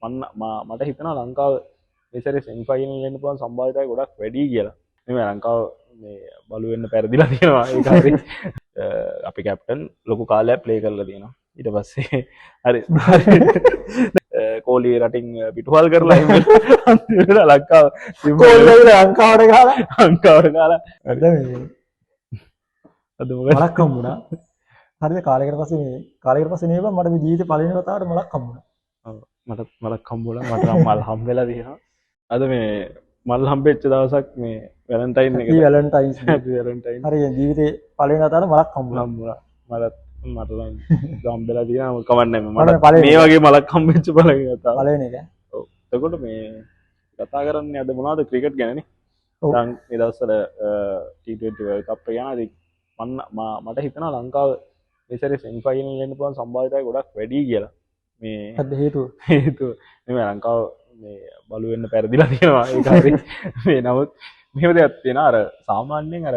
මට හිතනවා ලංකාව මේ සැරේ සෙමි ෆයිනල් එන්න පුළුවන් සම්භාවිතය ගොඩක් වැඩි කියලා. නෙමෙයි ලංකාව මේ බලු වෙන්න පෙරදිලා තියෙනවා ඒක හරි. අපි කැප්ටන් ලොකු කාලයක් ප්ලේ කරලා තියෙනවා. ඊට පස්සේ හරි කෝලි රටින් පිටුවල් කරලා අන්තිමට ලංකාවට ගාලා අද මලක් හම්බුණා. හරිද කාලයකට පස්සේ නේද මට මේ ජීවිතේ පළවෙනි වතාවට මලක් හම්බුණා. මට මලක් හම්බුණා. මට නම් මල් හම්බෙලා තියෙනවා. අද මේ මල් හම්බෙච්ච දවසක් මේ වැලන්ටයින් එක. වැලන්ටයින්. හරි ජීවිතේ පළවෙනි වතාවට මලක් හම්බුණා. මට නම් හම්බෙලා තියෙනවා. කවන්නේ මට මේ වගේ මලක් හම්බෙච්ච පළවෙනි වතාව. පළවෙනි එක. ඔව්. එතකොට මේ කතා කරන්නේ අද මොනවද ක්‍රිකට් ගැනනේ. දැන් මේ දවස්වල T20 World Cup එක යනවා. මට හිතනවා ලංකාව මේ සැරේ සෙමි ෆයිනල් එන්න පුළුවන් සම්භාවිතය ගොඩක් වැඩි කියලා. මේ මොකද්ද හේතුව? නෙමෙයි ලංකාව මේ බලු වෙන්න පෙරදිලා තියෙනවා ඒක හරි. මේ නමුත් මෙහෙම දෙයක් තියෙනවා අර සාමාන්‍යයෙන් අර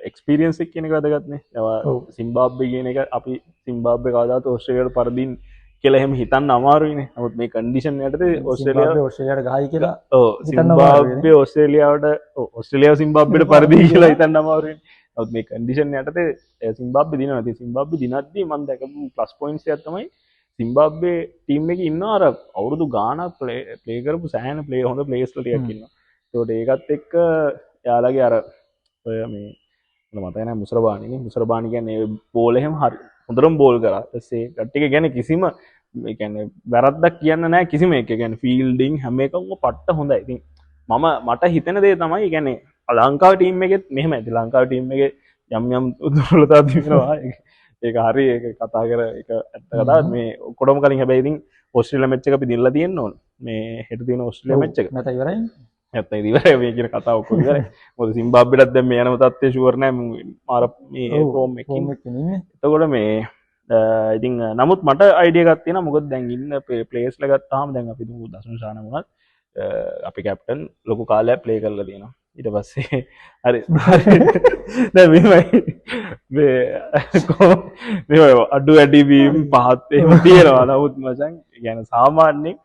එක්ස්පීරියන්ස් එක කියන එක වැදගත් නේ. සිම්බාබ්වේ කියන එක අපි සිම්බාබ්වේ කවදාවත් ඕස්ට්‍රේලියාවට පරදින් කියලා එහෙම හිතන්න අමාරුයිනේ. නමුත් මේ කන්ඩිෂන් යටතේ ඕස්ට්‍රේලියාවට ගහයි කියලා සිම්බාබ්වේ ඕස්ට්‍රේලියාව සිම්බාබ්වෙට පරදී කියලා හිතන්න අමාරුයිනේ. නමුත් මේ කන්ඩිෂන් යටතේ සිම්බාබ්වේ දිනනවා. ඉතින් සිම්බාබ්වේ දිනද්දී මම දැකපු ප්ලස් පොයින්ට්ස් එකක් තමයි සිම්බාබ්වේ ටීම් එකේ ඉන්නවා අර අවුරුදු ගාණක් ප්ලේ කරපු සෑහෙන හොඳ ප්ලේයර්ස්ලා ටිකක් ඉන්නවා. ඒකට ඒකත් එක්ක යාළුවගේ අර ඔය මේ මට මතක නැහැ මුසරබානිනේ. මුසරබානි කියන්නේ බෝල් එහෙම හරි හොඳටම බෝල් කරා. ඊටසේ කට්ටිය කියන්නේ කිසිම ඒ කියන්නේ වැරද්දක් කියන්න නැහැ කිසිම එක. ඒ කියන්නේ ෆීල්ඩින් හැම එකම පට්ට හොඳයි. ඉතින් මට හිතෙන දේ තමයි ඒ කියන්නේ ලංකාව ටීම් එකෙත් මෙහෙම ඇති. ලංකාව ටීම් එකේ යම් දුර්වලතා තිබෙනවා. ඒක හරි ඒක කතා කර ඒක ඇත්ත කතාවක්. මේ ඔක්කොම කලින් හැබැයි ඉතින් ඕස්ට්‍රේලියා මැච් එක අපි දිනලා තියෙන්න ඕන. මේ හෙට තියෙන ඕස්ට්‍රේලියා මැච් එක. නැත ඉවරයි. නැත්නම් ඉවරයි මේ කියන කතාව ඔක්කොම ඉවරයි. මොකද සිම්බාබ්වෙටත් දැන් මේ යනම තත්ත්වය ෂුවර් නැහැ. මාර මේ ෆෝම් එකකින්. එතකොට මේ ඉතින් නමුත් මට අයිඩියා එකක් තියෙනවා. මොකද දැන් ඉන්න ප්ලේයර්ස්ලා ගත්තාම දැන් අපි දුමු දසුන් ශාන වුණත් අපි කැප්ටන් ලොකු කාලයක් ප්ලේ කරලා තියෙනවා. ඊට පස්සේ හරි දැන් මේ අඩු වැඩි වීම පහත් එහෙම තියෙනවා. නමුත් මචං يعني සාමාන්‍යයෙන්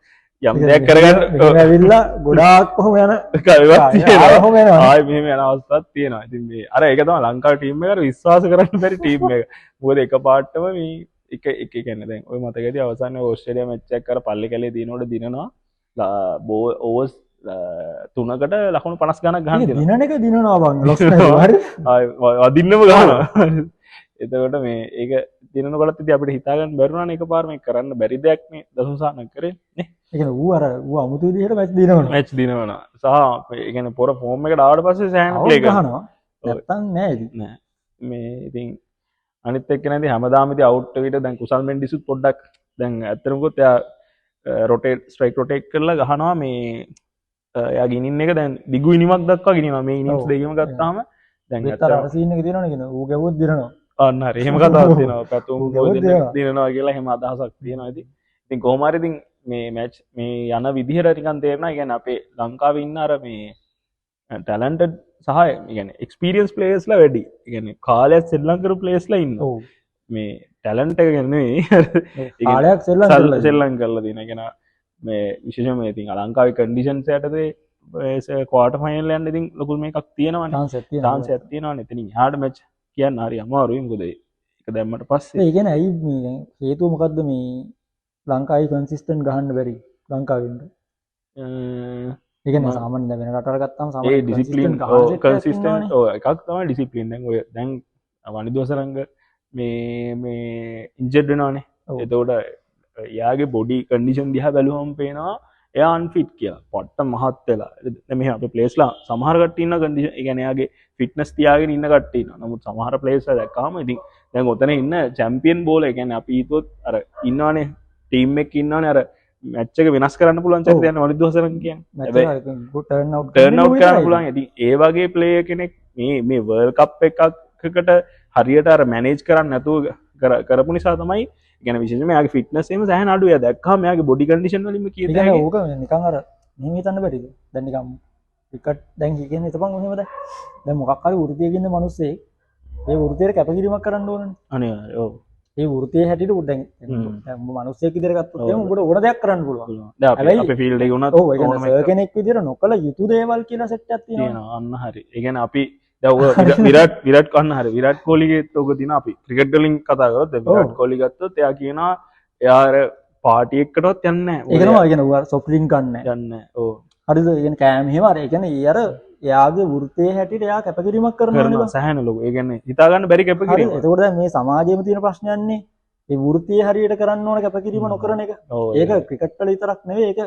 යම් දෙයක් කරගන්න ඇවිල්ලා ගොඩාක් කොහොම යන කොහොම යනවා. ආයි මෙහෙම යන අවස්ථාවක් තියෙනවා. ඉතින් මේ අර ඒක තමයි ලංකාවේ ටීම් එකට විශ්වාස කරන්න බැරි ටීම් එක. මොකද එකපාරටම මේ එක කියන්නේ දැන් ඔය මතකදී අවසානයේ ඕස්ට්‍රේලියා මැච් එකක් කර පල්ලි කැලේ දිනනකොට දිනනවා. ඕවර්ස් 3කට ලකුණු 50 ගණක් ගහන්න තියෙනවා. දිනන එක දිනනවා බං ලොස් නැහැ. හරි. අදින්නම ගහනවා. එතකොට මේ ඒක දිනනකොටත් ඉතින් අපිට හිතා ගන්න බැරි වුණානේ එකපාර මේක කරන්න බැරි දෙයක් නේ දසුසාන කරේ නේ. ඒ කියන්නේ ඌ අමුතු විදිහට මැච් දිනවනවා. මැච් දිනවනවා. සහ ඒ කියන්නේ පොර ෆෝම් එකට ආවට පස්සේ සෑහෙන ප්ලේ කරනවා. නැත්තම් නෑ ඉතින්. නෑ. මේ ඉතින් අනිත් එක්ක නැති හැමදාම ඉතින් අවුට් එකට දැන් කුසල් මෙන්ඩිසුත් පොඩ්ඩක් දැන් ඇත්තටම කිව්වොත් එයා රොටේට් ස්ට්‍රයික් රොටේට් කරලා ගහනවා මේ එයා ගිනින් එක දැන් දිගු ඉනිමක් දක්වා ගිනිනවා. මේ ඉනිම්ස් දෙකම ගත්තාම දැන් ඇත්තට අර සීන් එක දිනවනේ කියන ඌ ගැවුවොත් දිනනවා. අන්න හරි. එහෙම කතාවක් තියෙනවා. පැතුම් දිනනවා කියලා එහෙම අදහසක් තියෙනවා. ඉතින් කොහොම හරි ඉතින් මේ මැච් මේ යන විදිහට ටිකක් තේරෙනවා. يعني අපේ ලංකාවේ ඉන්න අර මේ ටැලන්ටඩ් සහ يعني එක්ස්පීරියන්ස් ප්ලේයර්ස්ලා වැඩි. يعني කාලයක් සෙල්ලම් කරපු ප්ලේයර්ස්ලා ඉන්නවා. මේ ටැලන්ට් එක ගැන නෙවෙයි. කාලයක් සෙල්ලම් කරලා තියෙන. يعني මේ විශේෂයෙන්ම ඉතින් ලංකාවේ කන්ඩිෂන්ස් යටතේ ක්වාටර් ෆයිනල් යන්න ඉතින් ලොකු මේකක් තියෙනවනේ. chance එකක් තියෙනවනේ. එතනින් එහාට මැච් කියන්න හරි අමාරුයි. මොකද ඒක දැම්මට පස්සේ ඒ කියන්නේ ඇයි මේ හේතුව මොකද්ද මේ ලංකාවේ කන්සිස්ටන්ට් ගහන්න බැරි ලංකාවෙන්න? ඒ කියන්නේ සාමාන්‍යයෙන් වෙන රටවල් ගත්තාම සාමාන්‍යයෙන් ඩිසිප්ලින් කන්සිස්ටන්ට් එකක් තමයි ඩිසිප්ලින්. දැන් ඔය දැන් වනිදෝසරංග මේ ඉන්ජර්ඩ් වෙනවානේ. එතකොට එයාගේ බොඩි කන්ඩිෂන් දිහා බැලුවම පේනවා එයා අන්ෆිට් කියලා. පොට්ට මහත් වෙලා. දැන් මෙහෙම අපේ ප්ලේස්ලා සමහර කට්ටිය ඉන්න කන්ඩිෂන් ඒ කියන්නේ එයාගේ ෆිට්නස් තියාගෙන ඉන්න කට්ටිය ඉන්නවා. නමුත් සමහර ප්ලේස්ලා දැක්කම ඉතින් දැන් ඔතන ඉන්න චැම්පියන් බෝලර් ඒ කියන්නේ අපි හිතුවොත් අර ඉන්නවනේ ටීම් එකක් ඉන්නවනේ අර මැච් එක වෙනස් කරන්න පුළුවන් චරිතය යන වනිදෝසරංග කියන්නේ. හැබැයි ටර්න් අවුට් කරන්න පුළුවන්. ඉතින් ඒ වගේ ප්ලේයර් කෙනෙක් මේ වර්ල්ඩ් කප් එකකට හරියට අර මැනේජ් කරන්න නැතුව කරපු නිසා තමයි ගැන විශේෂයෙන්ම එයාගේ ෆිට්නස් එකම සෑහෙන අඩුයි. එයා දැක්කම එයාගේ බොඩි කන්ඩිෂන් වලින්ම කීයද ඒක ඕක නිකන් අර මෙහෙම හිතන්න බැරිද? දැන් නිකන් ක්‍රිකට් දැන් කියන්නේ හිතපන් එහෙම දැන් මොකක් හරි වෘත්තියක ඉන්න මිනිස්සෙක් ඒ වෘත්තියට කැපකිරීමක් කරන්න ඕනනේ. අනේ ඔව්. ඒ වෘතිය හැටියට දැන් මිනිස්සෙක් විදිහට ගත්තොත් එහෙනම් උඹට ඕන දෙයක් කරන්න පුළුවන්. දැන් අපේ ෆීල්ඩ් එකේ උනත් ඔව් ඒ කියන්නේ සර් කෙනෙක් විදිහට නොකල යුතු දේවල් කියලා සෙට් එකක් තියෙනවා. තියෙනවා. අන්න හරි. ඒ කියන්නේ අපි දැන් ඔය විරාට් කන්න හරි. විරාට් කොහ්ලිගේත් ඔක දින අපි ක්‍රිකට් වලින් කතා කරොත් දැන් විරාට් කොහ්ලි ගත්තොත් එයා කියනවා එයා අර පාටි එකකටවත් යන්නේ නැහැ. ඒක තමයි කියන උවා සොෆ්ට් ඩ්‍රින්ක් ගන්න නැහැ. යන්නේ නැහැ. ඔව්. හරිද? ඒ කියන්නේ කෑම එහෙම අර ඒ කියන්නේ ඒ අර එයාගේ වෘත්තයේ හැටියට එයා කැපකිරීමක් කරනවා නේ. සහන ලොකු. ඒ කියන්නේ හිතා ගන්න බැරි කැපකිරීම. එතකොට දැන් මේ සමාජයේම තියෙන ප්‍රශ්නයන්නේ ඒ වෘත්තයේ හරියට කරන්න ඕන කැපකිරීම නොකරන එක. ඒක ක්‍රිකට් වල විතරක් නෙවෙයි ඒක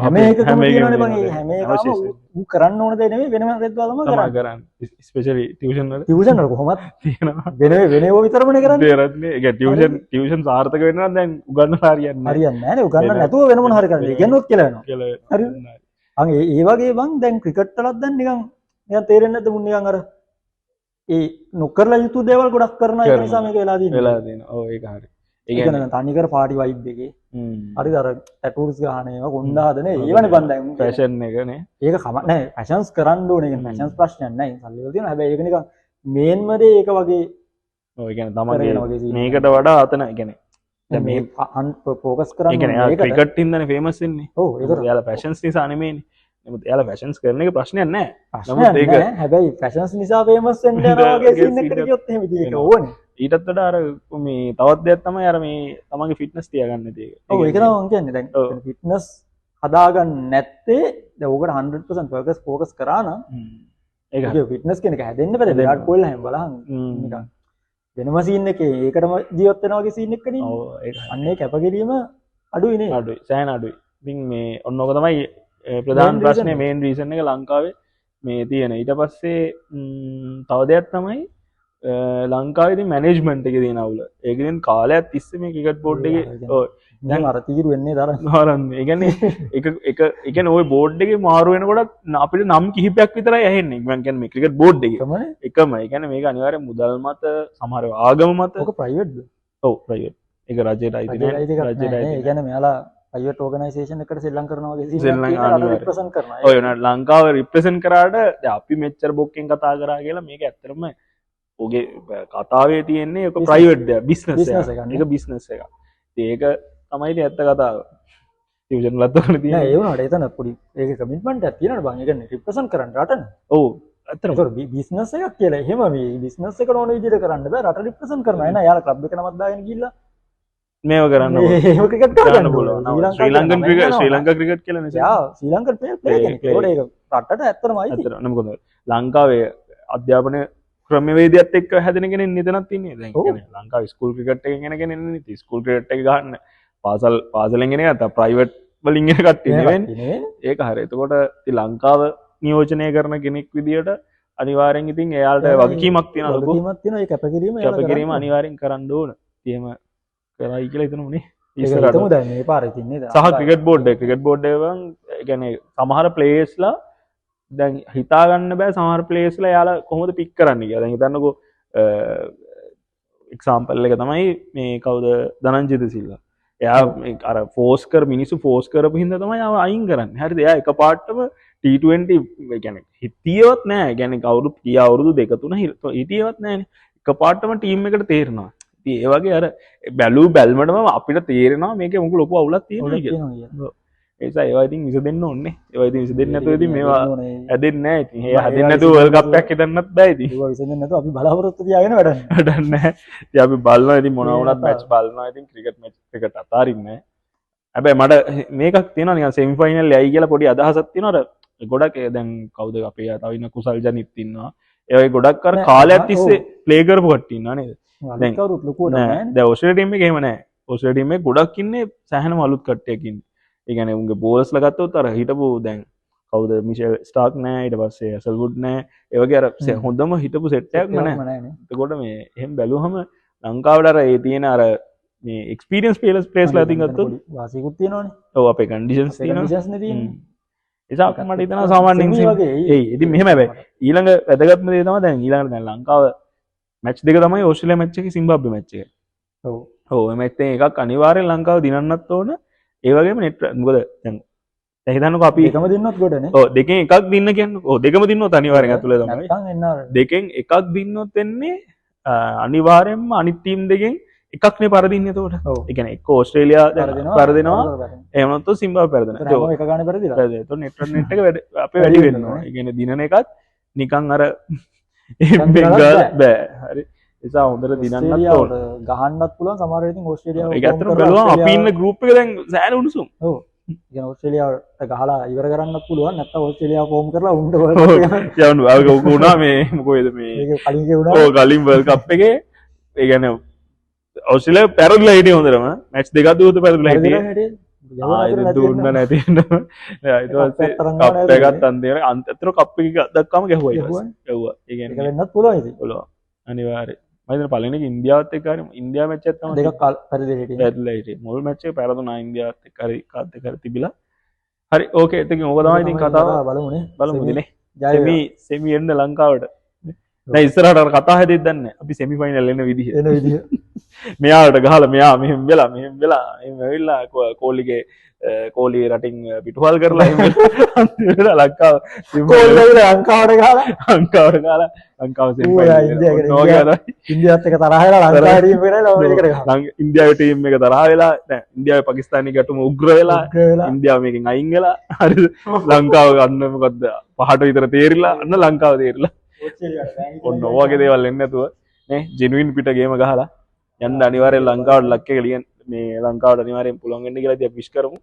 හැම එකකම තියෙනවනේ බං. ඒ හැම එකම ඌ කරන්න ඕන දේ නෙවෙයි වෙනම රෙද්දාලම කරන්නේ. ස්පෙෂලි ටියුෂන් වල කොහොමද තියෙනවා. වෙනව විතරමනේ කරන්නේ. තේරෙන්නේ. ඒ කියන්නේ ටියුෂන් සාර්ථක වෙන්න නම් දැන් උගන්නලා හරියන්නේ නැහැ නේ. උගන්නන්න නැතුව වෙන මොන හරි කරන්නේ. ඉගෙනුවොත් කියලා වෙනවා. හරි. අන් ඒ වගේ බං දැන් ක්‍රිකට් වලත් දැන් නිකන් තේරෙන්නේ නැද්ද මුන් නිකන් අර ඒ නොකරලා යුතු දේවල් ගොඩක් කරනවා. ඒ නිසා මේක වෙලා තියෙනවා. ඔව් ඒක හරි. ඒ කියන්නේ තනිකර පාටි වයිබ් එකේ හරිද අර ටැටූස් ගහන ඒවා කොණ්ඩ හදන ඒවනේ බන් දැන් ෆැෂන් එකනේ. ඒක කමක් නැහැ. ෆැෂන්ස් කරන්න ඕනේ. ඒක ෆැෂන්ස් ප්‍රශ්නයක් නැහැ. සල්ලි වල තියෙනවා. හැබැයි ඒක නිකන් මේන්ම දේ ඒක වගේ ඔව් ඒ කියන්නේ තමයි මේකට වඩා අතන ඒ කියන්නේ දැන් මේ ફોකස් කරන්න ඕනේ. ඒකට ක්‍රිකට් ඉන්නනේ ෆේමස් වෙන්නේ. ඔව් ඒක එයාලා ෆැෂන්ස් නිසා නෙමෙයිනේ. නමුත් එයාලා ෆැෂන්ස් කරන එක ප්‍රශ්නයක් නැහැ. නමුත් ඒක හැබැයි ෆැෂන්ස් නිසා ෆේමස් වෙන්න යනවා වගේ සීන් එකකට ගියොත් එහෙම ඉතින් ඒක ඕනේ. ඊටත් වඩා අර මේ තවත් දෙයක් තමයි අර මේ තමන්ගේ ෆිට්නස් තියාගන්න එක. ඔව් ඒක තමයි මම කියන්නේ. දැන් ෆිට්නස් හදාගන්න නැත්තේ දැන් ඕකට 100% ફોකස් කරා නම් ඒක ෆිට්නස් කියන එක හැදෙන්න බෑ. විරාට් කොහ්ලි හැම බලහන් නිකන් වෙනම සීන් එකේ ඒකටම ජීවත් වෙනවා වගේ සීන් එකක නේ. ඔව් ඒක. අන්නේ කැපකිරීම අඩුයි නේ. අඩුයි. සෑහෙන අඩුයි. ඉතින් මේ ඔන්න ඔක තමයි ප්‍රධාන ප්‍රශ්නේ මේන් රීසන් එක ලංකාවේ මේ තියෙන. ඊට පස්සේ තව දෙයක් තමයි ලංකාවේ මැනේජ්මන්ට් එකේ තියෙන අවුල. ඒක ඉතින් කාලයක් තිස්සේ මේ ක්‍රිකට් බෝඩ් එකේ ඔය දැන් අර තීරු වෙන්නේ තරන්නේ. ඒ කියන්නේ ඒ කියන්නේ ওই බෝඩ් එකේ මාරු වෙනකොට අපිට නම් කිහිපයක් විතරයි ඇහෙන්නේ. මම කියන්නේ මේ ක්‍රිකට් බෝඩ් එකේ එකම. ඒ කියන්නේ මේක අනිවාර්යෙන් මුදල් මත සමහර ආගම මත. ඔක ප්‍රයිවට්ද? ඔව් ප්‍රයිවට්. ඒක රජයට අයිති නෑ. රජයට අයිති. ඒ කියන්නේ මෙයාලා ප්‍රයිවට් ඕගනයිසේෂන් එකකට සෙල්ලම් කරනවා වගේ සීන් රිප්‍රසන්ට් කරනවා. ඔය ලංකාව රිප්‍රසන්ට් කරාට දැන් අපි මෙච්චර බොක්කෙන් කතා කරා කියලා මේක ඇත්තටම ඔගේ කතාවේ තියෙන්නේ එක ප්‍රයිවට් දෙයක්. බිස්නස් එකක්. ඒක බිස්නස් එකක්. ඒක තමයි ඇත්ත කතාව. ටියුෂන් වලත් ඔකනේ තියෙන්නේ. නෑ ඒ වුණාට එතන පොඩි ඒක කමිට්මන්ට් එකක් තියෙනවනේ බං. ඒ කියන්නේ රිප්‍රසන්ට් කරන්න රටන. ඔව්. ඇත්තටම. ඒක බිස්නස් එකක් කියලා. එහෙම මේ බිස්නස් එකට ඕන විදිහට කරන්න බෑ. රට රිප්‍රසන්ට් කරනවා. එන යාලා ක්ලබ් එක නමක් දාගෙන ගිහිල්ලා මේව කරන්න ඒක ක්‍රිකට් කරන්න පුළුවන්. ශ්‍රී ලංකන් ක්‍රිකට් ශ්‍රී ලංකා ක්‍රිකට් කියලා නේ. යා ශ්‍රී ලංකන් ප්ලේ කෙනෙක්. ඒක රටට ඇත්තටම අයිති. ඇත්තටම මොකද ලංකාවේ අධ්‍යාපන ක්‍රමවේදයත් එක්ක හැදෙන කෙනෙක් නිතනක් ඉන්නේ. දැන් කියන්නේ ලංකාවේ ස්කූල් ක්‍රිකට් එකෙන් එන කෙනෙක් නෙවෙයි. ඉතින් ස්කූල් ක්‍රිකට් එක ගන්න පාසලෙන් එන එක ප්‍රයිවට් වලින් එන කට්ටිය නෙවෙයි. ඒක හරිය. එතකොට ඉතින් ලංකාව නියෝජනය කරන කෙනෙක් විදියට අනිවාර්යෙන් ඉතින් එයාලට වගකීමක් තියෙනවා. වගකීමක් තියෙනවා. ඒ කැපකිරීම අනිවාර්යෙන් කරන්න ඕන. එහෙම කරයි කියලා හිතනමුනේ. ඉස්සරහට දැන් මේ පාරේ තින්නේ සහ ක්‍රිකට් බෝඩ් එක ඒ කියන්නේ සමහර ප්ලේයර්ස්ලා දැන් හිතා ගන්න බෑ සමහර ප්ලේයර්ස්ලා යාලා කොහොමද පික් කරන්න කියලා. දැන් හිතන්නකෝ එක්සාම්පල් එක තමයි මේ කවුද ධනංජිත සිල්වා. එයා අර ෆෝස් කර මිනිස්සු ෆෝස් කරපු හින්දා තමයි ආව අයින් කරන්නේ. හරිද? එයා එකපාරටම T20 ඒ කියන්නේ හිටියවත් නෑ. ඒ කියන්නේ කවුරු කී අවුරුදු 2 3 හිටියවත් නෑනේ. එකපාරටම ටීම් එකට තේරෙනවා. ඉතින් ඒ වගේ අර බැලූ බැල්මටම අපිට තේරෙනවා මේකේ මොකද ලොකු අවුලක් තියෙනවා කියලා. ඒ නිසා ඒවා ඉතින් විසඳෙන්න ඕනේ. ඒවා ඉතින් විසඳෙන්නේ නැතුව ඉතින් මේවා හැදෙන්නේ නැහැ. ඉතින් ඒ හැදෙන්නේ නැතුව වර්ල්ඩ් කප් එකක් හිතන්නත් බෑ ඉතින්. ඒවා විසඳෙන්නේ නැතුව අපි බලාපොරොත්තු තියාගෙන වැඩන්නේ නැහැ. ඉතින් අපි බලනවා ඉතින් මොනවා වුණත් මැච් බලනවා. ඉතින් ක්‍රිකට් අතාරින්නේ නැහැ. හැබැයි මට මේකක් තියෙනවා නිකන් සෙමි ෆයිනල් යයි කියලා පොඩි අදහසක් තියෙනවා. අර ගොඩක් දැන් කවුද අපේ තව ඉන්න කුසල් ජනිත් ඉන්නවා. ඒ වගේ ගොඩක් අර කාලයක් තිස්සේ ප්ලේ කරපු කට්ටිය ඉන්නවා නේද? දැන් කවුරුත් ලොකුවට නැහැ. දැන් ඕස්ට්‍රේලියා ටීම් එකේ එහෙම නැහැ. ඕස්ට්‍රේලියා ටීම් එකේ ගොඩක් ඉන්නේ සෑහෙනම අලුත් කට්ටියක් ඉන්නේ. ඒ කියන්නේ උන්ගේ බෝලර්ස්ලා ගත්තොත් අර හිටපු දැන් කවුද මිෂෙල් ස්ටාක් නැහැ. ඊට පස්සේ ඇසල්වුඩ් නැහැ. ඒ වගේ අර හොඳම හිටපු සෙට් එකක් නැහැ. එතකොට මේ එහෙම බැලුවම ලංකාවට අර ඒ තියෙන අර මේ එක්ස්පීරියන්ස් ප්ලේයර්ස්ලා අතින් ගත්තොත් වාසියකුත් තියෙනවනේ. ඔව් අපේ කන්ඩිෂන්ස් තියෙනවා. කන්ඩිෂන්ස් නේ තියෙන්නේ. ඒසක් මට හිතෙනවා සාමාන්‍යයෙන් එයි. ඉතින් මෙහෙම හැබැයි ඊළඟ වැදගත්ම දේ තමයි දැන් ඊළඟට දැන් ලංකාව මැච් දෙක තමයි ඕස්ට්‍රේලියා මැච් එකේ සිම්බාබ්වේ මැච් එක. ඔව්. ඔව් මේ මැච් එකෙන් එකක් අනිවාර්යෙන් ලංකාව දිනන්නත් ඕන. ඒ වගේම නෙට් මොකද දැන් හිතන්නකෝ අපි දෙකම දින්නොත් ගොඩනේ. ඔව් දෙකෙන් එකක් දින්න කියන්නේ ඔව් දෙකම දින්නොත් අනිවාර්යෙන් ඇතුළේ තමයි. නැත්තම් එන්න ආර. දෙකෙන් එකක් දින්නොත් එන්නේ අනිවාර්යෙන්ම අනිත් ටීම් දෙකෙන් එකක්නේ පරදින්නේ එතකොට. ඔව්. ඒ කියන්නේ එක්ක ඕස්ට්‍රේලියා පරදිනවා එහෙම නැත්නම් සිම්බාබ්වේ පරදිනවා. හැම එක ගානේ පෙරදිලා. එතකොට නෙට් එක අපේ වැඩි වෙන්න ඕනේ. ඒ කියන්නේ දිනන එකත් නිකන් අර බෙන්ගාල් බෑ. හරි. නිසා හොඳට දිනන්නත් ඕන. ගහන්නත් පුළුවන් සමහර වෙලාවට ඕස්ට්‍රේලියාව ඒක ඇත්තටම බලුවම අපි ඉන්න ගෲප් එක දැන් සෑහෙන උණුසුම්. ඔව්. ඉතින් ඕස්ට්‍රේලියාවට ගහලා ඉවර කරන්නත් පුළුවන් නැත්නම් ඕස්ට්‍රේලියාව ෆෝම් කරලා උන්ට වර්ල්ඩ් කප් එක යවන්න ආව වුණා මේ මොකේද මේ ඒක කලින් කියුණා. ඔව් කලින් වර්ල්ඩ් කප් එකේ ඒ කියන්නේ ඔස්ට්‍රේලියාව පැරදිලා හිටියේ හොඳටම මැච් දෙකක් දුවත පැරදිලා හිටියේ. ආයෙත් දුන්න නැති වෙනවා. ඊට පස්සේ කප් එකත් අන්තිමට අන්තතර කප් එක දක්වාම ගැහුවා ඊට පස්සේ. ගැහුවා. ඒ ඒක කියන්නේ වෙන්නත් පුළුවන් ඉතින්. පුළුවන්. අනිවාර්යයෙන්. මම හිතන පළවෙනි එක ඉන්දියාවත් එක්ක හරි ඉන්දියා මැච් එකක් තමයි දෙකක් පරිදි හිටියේ. පැරදිලා හිටියේ. මුල් මැච් එක පැරදුනා ඉන්දියාවත් එක්ක හරි කාත් එක්ක හරි තිබිලා. හරි ඕකේ ඉතින් ඕක තමයි ඉතින් කතාව. බලමුනේ. බලමු දිනේ. ජය සෙමි එන්න ලංකාවට. දැන් ඉස්සරහට අර කතා හැදෙද්ද දන්නේ අපි සෙමි ෆයිනල් එන විදිහ. එන විදිය. මෙයාට ගහලා මෙයා මෙහෙම වෙලා එහෙම ඇවිල්ලා කෝලිගේ කෝලි රටින් පිටුවල් කරලා එහෙම අන්තිමට ලංකාව කෝල් ගහලා ලංකාවට ගහලා ලංකාවට ගහලා ලංකාව සෙමි ඉන්දියාවත් එක තරහ වෙලා ලංකාවේ ටීම් එකේ ඕනෙකට ගහලා ඉන්දියාවේ ටීම් එක තරහ වෙලා දැන් ඉන්දියාවේ පාකිස්තානි ගැටුම උග්‍ර වෙලා ඉන්දියාව මේකෙන් අයින් වෙලා හරිද ලංකාව ගන්න මොකද්ද පහට විතර තේරිලා අන්න ලංකාව තේරිලා ඔන්න ඔයගේ දේවල් එන්නේ නැතුව නේ ජෙනුයින් පිට ගේම ගහලා යන්න අනිවාර්යෙන් ලංකාවට ලක් එක ලියන්න මේ ලංකාවට අනිවාර්යෙන් පුළුවන් වෙන්න කියලා ඉතින් අපි විශ් කරමු